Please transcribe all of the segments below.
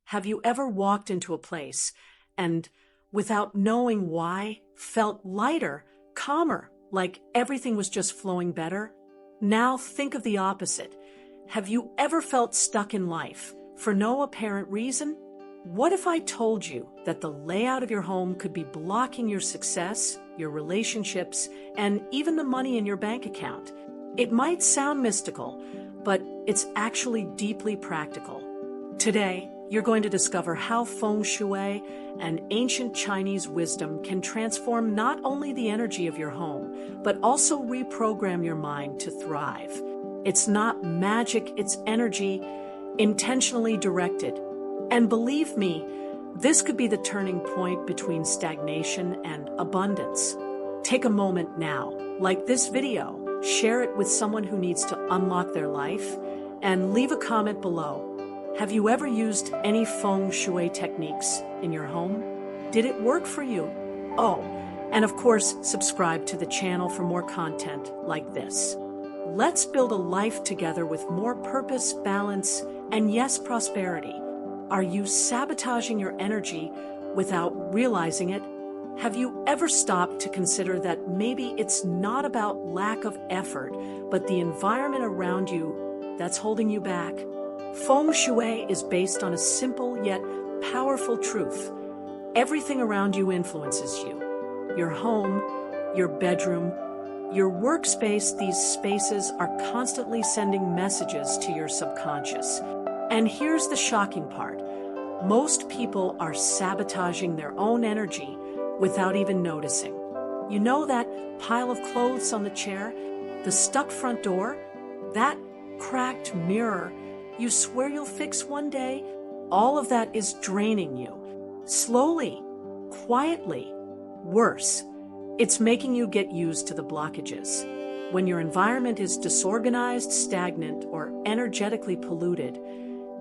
Have you ever walked into a place and, without knowing why, felt lighter, calmer, like everything was just flowing better? Now think of the opposite. Have you ever felt stuck in life for no apparent reason? What if I told you that the layout of your home could be blocking your success, your relationships, and even the money in your bank account? It might sound mystical, but it's actually deeply practical. Today, you're going to discover how Feng Shui and ancient Chinese wisdom can transform not only the energy of your home, but also reprogram your mind to thrive. It's not magic, it's energy, intentionally directed. And believe me, this could be the turning point between stagnation and abundance. Take a moment now, like this video, share it with someone who needs to unlock their life, and leave a comment below. Have you ever used any Feng Shui techniques in your home? Did it work for you? Oh, and of course, subscribe to the channel for more content like this. Let's build a life together with more purpose, balance, and yes, prosperity. Are you sabotaging your energy without realizing it? Have you ever stopped to consider that maybe it's not about lack of effort, but the environment around you that's holding you back? Feng Shui is based on a simple yet powerful truth. Everything around you influences you. Your home, your bedroom, your workspace, these spaces are constantly sending messages to your subconscious. And here's the shocking part. Most people are sabotaging their own energy without even noticing. You know that pile of clothes on the chair, the stuck front door, that cracked mirror you swear you'll fix one day? All of that is draining you. Slowly, quietly, worse. It's making you get used to the blockages. When your environment is disorganized, stagnant, or energetically polluted,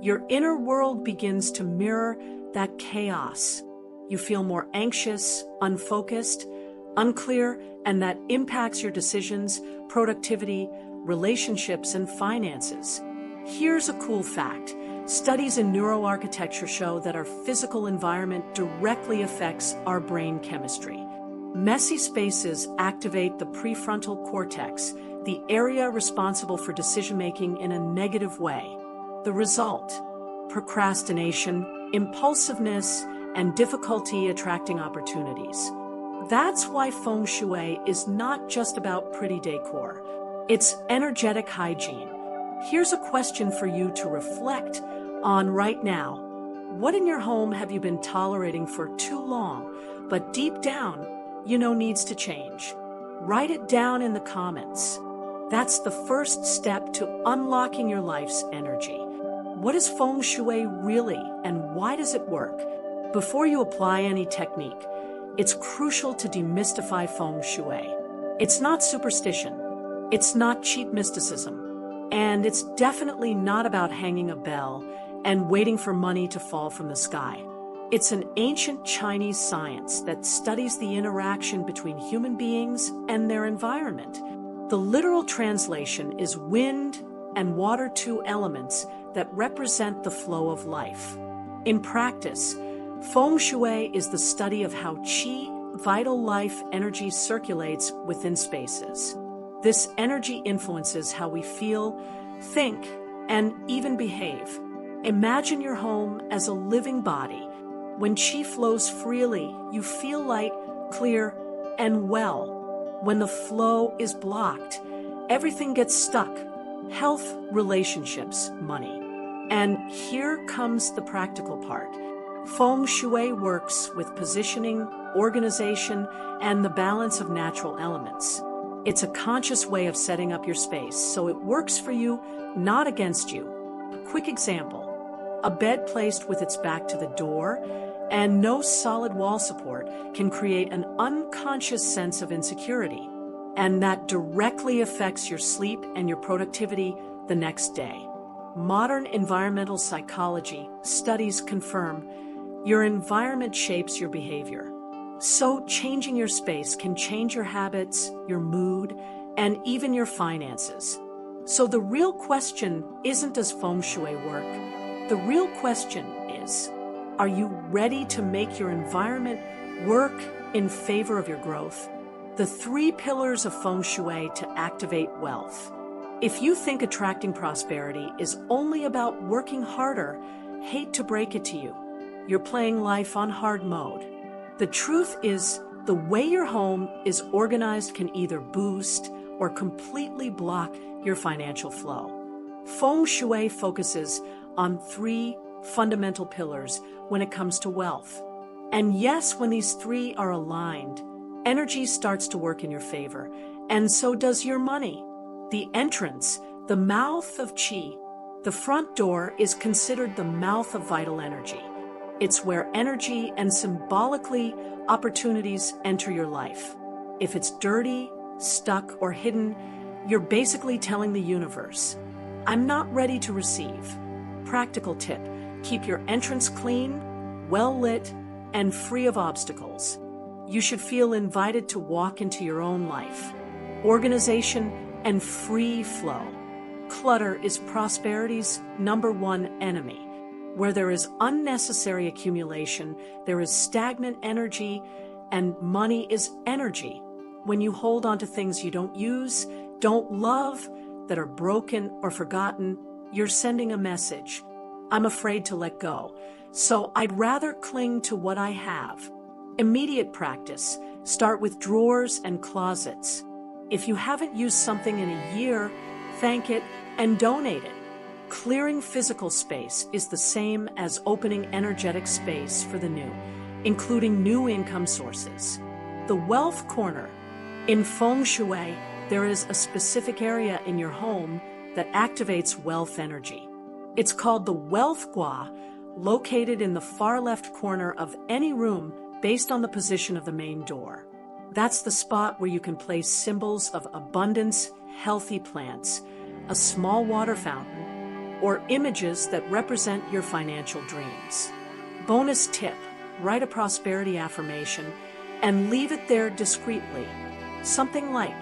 your inner world begins to mirror that chaos. You feel more anxious, unfocused, unclear, and that impacts your decisions, productivity, relationships, and finances. Here's a cool fact. Studies in neuroarchitecture show that our physical environment directly affects our brain chemistry. Messy spaces activate the prefrontal cortex, the area responsible for decision-making, in a negative way. The result: procrastination, impulsiveness, and difficulty attracting opportunities. That's why Feng Shui is not just about pretty decor. It's energetic hygiene. Here's a question for you to reflect on right now. What in your home have you been tolerating for too long, but deep down, you know needs to change? Write it down in the comments. That's the first step to unlocking your life's energy. What is Feng Shui really, and why does it work? Before you apply any technique, it's crucial to demystify Feng Shui. It's not superstition. It's not cheap mysticism. And it's definitely not about hanging a bell and waiting for money to fall from the sky. It's an ancient Chinese science that studies the interaction between human beings and their environment. The literal translation is wind and water, two elements that represent the flow of life. In practice, Feng Shui is the study of how qi, vital life energy, circulates within spaces. This energy influences how we feel, think, and even behave. Imagine your home as a living body. When qi flows freely, you feel light, clear, and well. When the flow is blocked, everything gets stuck. Health, relationships, money. And here comes the practical part. Feng Shui works with positioning, organization, and the balance of natural elements. It's a conscious way of setting up your space, so it works for you, not against you. A quick example: a bed placed with its back to the door and no solid wall support can create an unconscious sense of insecurity, and that directly affects your sleep and your productivity the next day. Modern environmental psychology studies confirm your environment shapes your behavior. So changing your space can change your habits, your mood, and even your finances. So the real question isn't, does Feng Shui work? The real question is, Are you ready to make your environment work in favor of your growth? The 3 pillars of Feng Shui to activate wealth. If you think attracting prosperity is only about working harder, hate to break it to you. You're playing life on hard mode. The truth is, the way your home is organized can either boost or completely block your financial flow. Feng Shui focuses on 3 fundamental pillars when it comes to wealth. And yes, when these 3 are aligned, energy starts to work in your favor, and so does your money. The entrance, the mouth of qi, the front door is considered the mouth of vital energy. It's where energy and symbolically opportunities enter your life. If it's dirty, stuck, or hidden, you're basically telling the universe, I'm not ready to receive. Practical tip, keep your entrance clean, well lit, and free of obstacles. You should feel invited to walk into your own life. Organization and free flow. Clutter is prosperity's #1 enemy. Where there is unnecessary accumulation, there is stagnant energy, and money is energy. When you hold on to things you don't use, don't love, that are broken or forgotten, you're sending a message. I'm afraid to let go, so I'd rather cling to what I have. Immediate practice. Start with drawers and closets. If you haven't used something in a year, thank it and donate it. Clearing physical space is the same as opening energetic space for the new, including new income sources. The wealth corner. In Feng Shui, there is a specific area in your home that activates wealth energy. It's called the wealth gua, located in the far left corner of any room based on the position of the main door. That's the spot where you can place symbols of abundance, healthy plants, a small water fountain, or images that represent your financial dreams. Bonus tip, write a prosperity affirmation and leave it there discreetly. Something like,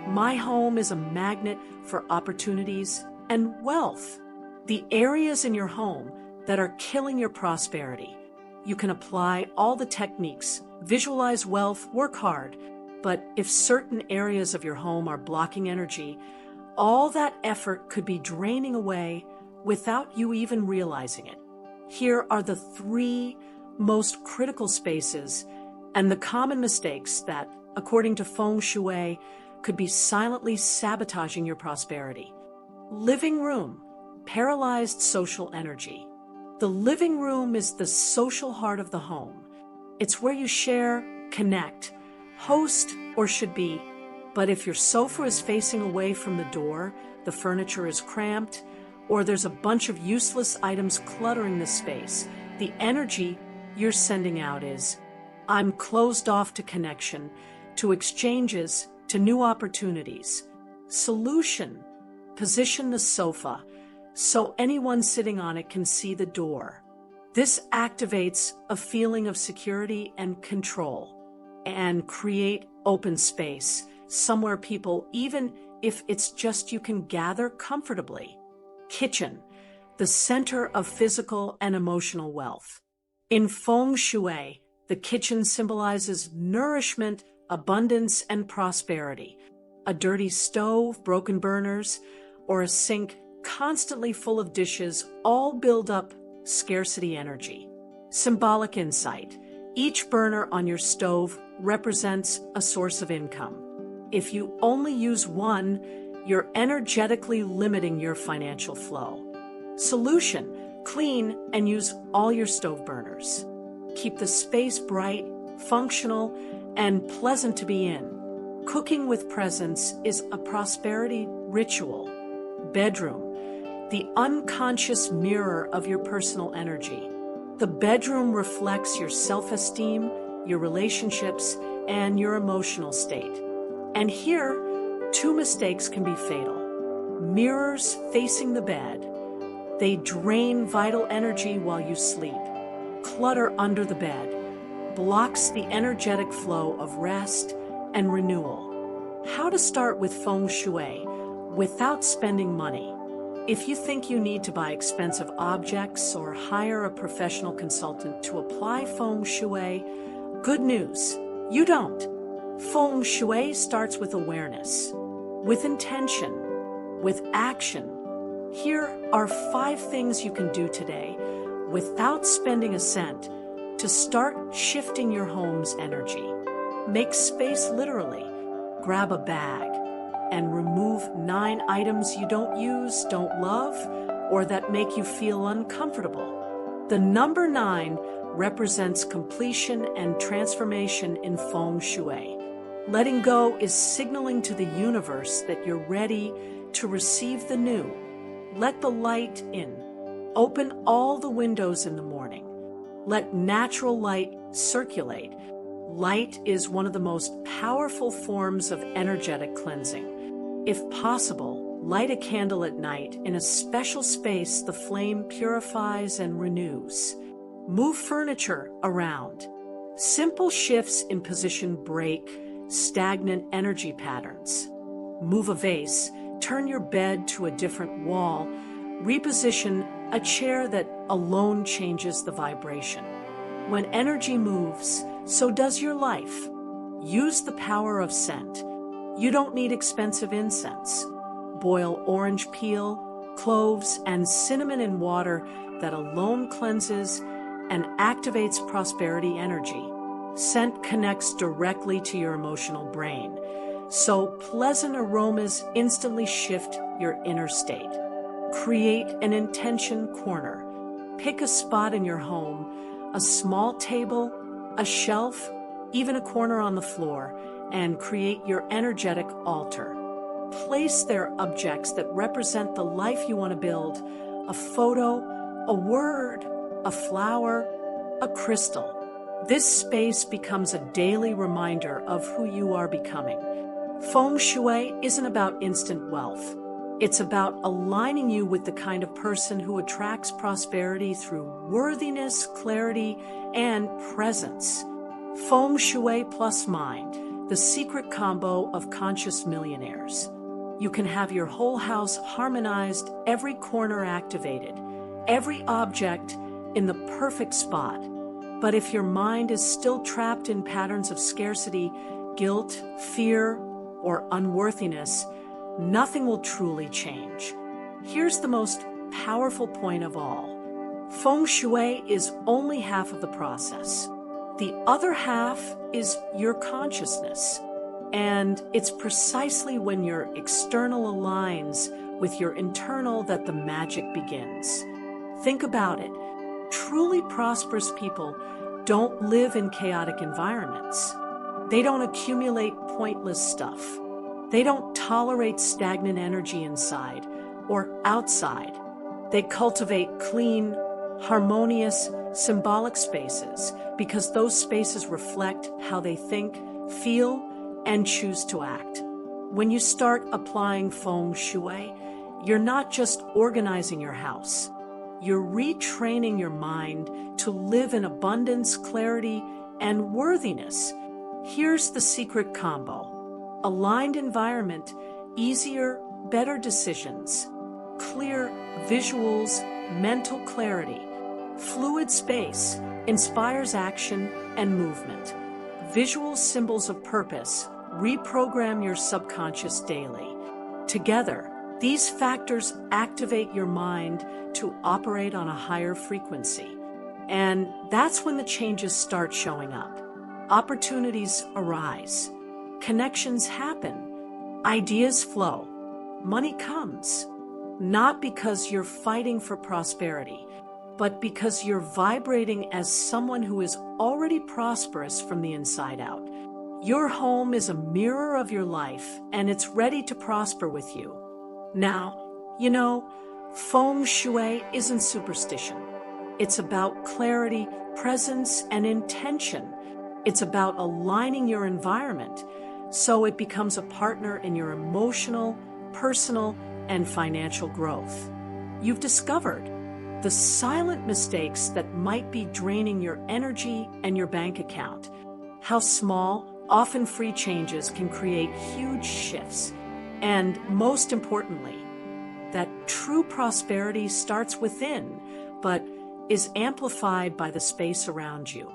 my home is a magnet for opportunities and wealth. The areas in your home that are killing your prosperity. You can apply all the techniques, visualize wealth, work hard, but if certain areas of your home are blocking energy, all that effort could be draining away without you even realizing it. Here are the 3 most critical spaces and the common mistakes that, according to Feng Shui, could be silently sabotaging your prosperity. Living room, paralyzed social energy. The living room is the social heart of the home. It's where you share, connect, host, or should be. But if your sofa is facing away from the door, the furniture is cramped, or there's a bunch of useless items cluttering the space, the energy you're sending out is, I'm closed off to connection, to exchanges, to new opportunities. Solution, position the sofa so anyone sitting on it can see the door. This activates a feeling of security and control and create open space, somewhere people, even if it's just you can gather comfortably. Kitchen, the center of physical and emotional wealth. In Feng Shui, the kitchen symbolizes nourishment, abundance, and prosperity. A dirty stove, broken burners, or a sink constantly full of dishes all build up scarcity energy. Symbolic insight. Each burner on your stove represents a source of income. If you only use one, you're energetically limiting your financial flow. Solution, clean and use all your stove burners. Keep the space bright, functional, and pleasant to be in. Cooking with presence is a prosperity ritual. Bedroom, the unconscious mirror of your personal energy. The bedroom reflects your self-esteem, your relationships, and your emotional state. And here, 2 mistakes can be fatal. Mirrors facing the bed. They drain vital energy while you sleep. Clutter under the bed blocks the energetic flow of rest and renewal. How to start with Feng Shui without spending money. If you think you need to buy expensive objects or hire a professional consultant to apply Feng Shui, good news, you don't. Feng Shui starts with awareness, with intention, with action. Here are 5 things you can do today without spending a cent to start shifting your home's energy. Make space literally. Grab a bag and remove 9 items you don't use, don't love, or that make you feel uncomfortable. The number 9 represents completion and transformation in Feng Shui. Letting go is signaling to the universe that you're ready to receive the new. Let the light in. Open all the windows in the morning. Let natural light circulate. Light is one of the most powerful forms of energetic cleansing. If possible, light a candle at night in a special space the flame purifies and renews. Move furniture around. Simple shifts in position break stagnant energy patterns. Move a vase, turn your bed to a different wall, reposition a chair that alone changes the vibration. When energy moves, so does your life. Use the power of scent. You don't need expensive incense. Boil orange peel, cloves, and cinnamon in water that alone cleanses and activates prosperity energy. Scent connects directly to your emotional brain, so pleasant aromas instantly shift your inner state. Create an intention corner. Pick a spot in your home, a small table, a shelf, even a corner on the floor, and create your energetic altar. Place there objects that represent the life you want to build: a photo, a word, a flower, a crystal. This space becomes a daily reminder of who you are becoming. Feng Shui isn't about instant wealth. It's about aligning you with the kind of person who attracts prosperity through worthiness, clarity, and presence. Feng Shui plus mind, the secret combo of conscious millionaires. You can have your whole house harmonized, every corner activated, every object in the perfect spot. But if your mind is still trapped in patterns of scarcity, guilt, fear, or unworthiness, nothing will truly change. Here's the most powerful point of all. Feng Shui is only half of the process. The other half is your consciousness. And it's precisely when your external aligns with your internal that the magic begins. Think about it. Truly prosperous people don't live in chaotic environments. They don't accumulate pointless stuff. They don't tolerate stagnant energy inside or outside. They cultivate clean, harmonious, symbolic spaces because those spaces reflect how they think, feel, and choose to act. When you start applying Feng Shui, you're not just organizing your house. You're retraining your mind to live in abundance, clarity, and worthiness. Here's the secret combo. Aligned environment, easier, better decisions. Clear visuals, mental clarity. Fluid space inspires action and movement. Visual symbols of purpose reprogram your subconscious daily. Together, these factors activate your mind to operate on a higher frequency. And that's when the changes start showing up. Opportunities arise. Connections happen. Ideas flow. Money comes. Not because you're fighting for prosperity, but because you're vibrating as someone who is already prosperous from the inside out. Your home is a mirror of your life, and it's ready to prosper with you. Now, Feng Shui isn't superstition. It's about clarity, presence, and intention. It's about aligning your environment so it becomes a partner in your emotional, personal, and financial growth. You've discovered the silent mistakes that might be draining your energy and your bank account. How small, often free changes can create huge shifts. And most importantly, that true prosperity starts within, but is amplified by the space around you.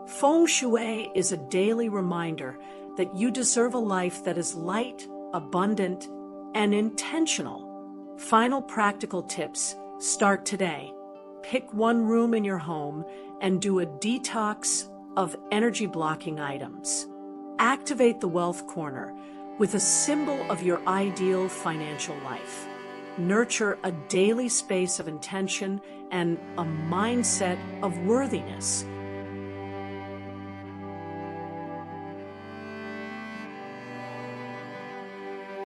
Feng Shui is a daily reminder that you deserve a life that is light, abundant, and intentional. Final practical tips start today. Pick one room in your home and do a detox of energy blocking items. Activate the wealth corner with a symbol of your ideal financial life. Nurture a daily space of intention and a mindset of worthiness